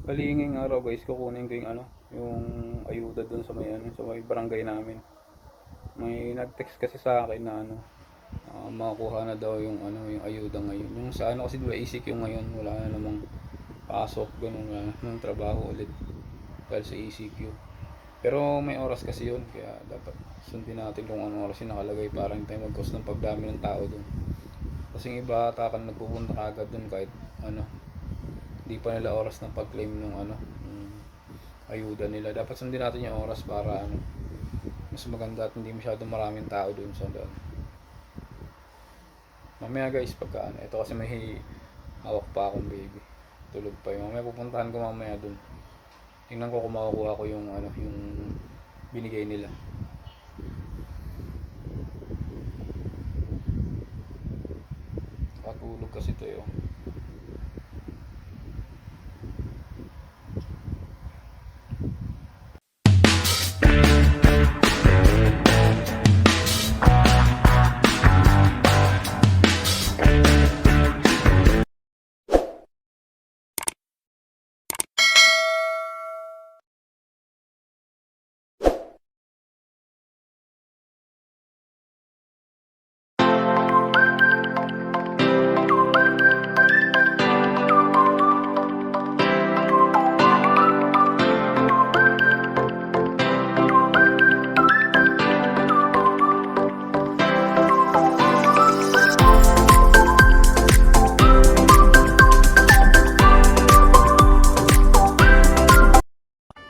Kalinging araw guys, kukunin ko yung yung ayuda dun sa may sa may barangay namin. May nag-text kasi sa akin na makukuha na daw yung yung ayuda ngayon. Yung sa kasi diba ECQ ngayon, wala na namang pasok, ganun, wala na namang trabaho ulit dahil sa ECQ. Pero may oras kasi yun, kaya dapat sundin natin kung anong oras yung nakalagay para hindi tayo mag-cause ng pagdami ng tao dun. Kasi yung iba atakan nagpupunta agad dun kahit di pa nila oras ng pag-claim ng ayuda nila. Dapat sundin natin yung oras para mas maganda at hindi masyadong maraming tao doon sa doon. Mamaya guys, pagka ito kasi may hawak pa akong baby. Tulog pa yun. Mamaya pupuntahan ko mamaya doon. Tingnan ko kung makukuha ko yung yung binigay nila. Katulog kasi ito yun.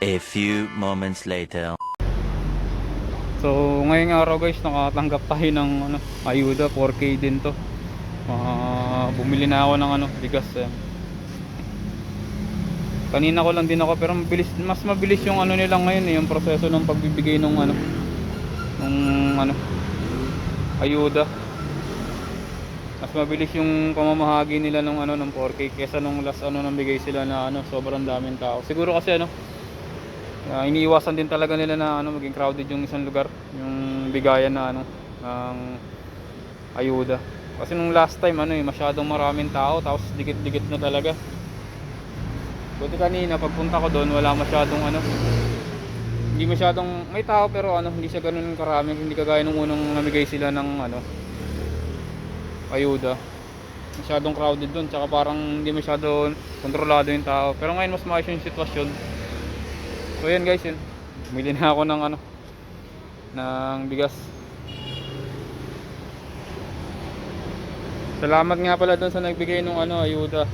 A few moments later. So ngayong araw guys, nakatanggap tayo ng ayuda, 4K din to. Bumili na ako ng bigas. Kanina ko lang din ako, pero mas mabilis yung nila ngayon yung proseso ng pagbibigay ng ayuda. Mas mabilis yung pamamahagi nila ng 4K kaysa nung last nambigay sila na sobrang daming tao. Siguro kasi iniiwasan din talaga nila na maging crowded yung isang lugar, yung bigayan na ng ayuda. Kasi nung last time masyadong maraming tao, tapos dikit-dikit na talaga. Buti kanina pagpunta ko doon, wala masyadong hindi masyadong may tao, pero hindi siya ganoon karami, hindi kagaya nung unang namigay sila ng ayuda. Masyadong crowded doon, tsaka parang hindi masyado kontrolado yung tao. Pero ngayon mas maayos yung sitwasyon. So yan guys, yun. Bumili na ako ng ng bigas. Salamat nga pala doon sa nagbigay ng ayuda.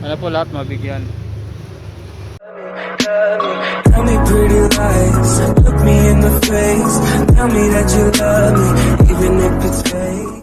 Lahat mabigyan. Tell me pretty lies, look me in the face. Tell me that you love me, even if it's fake.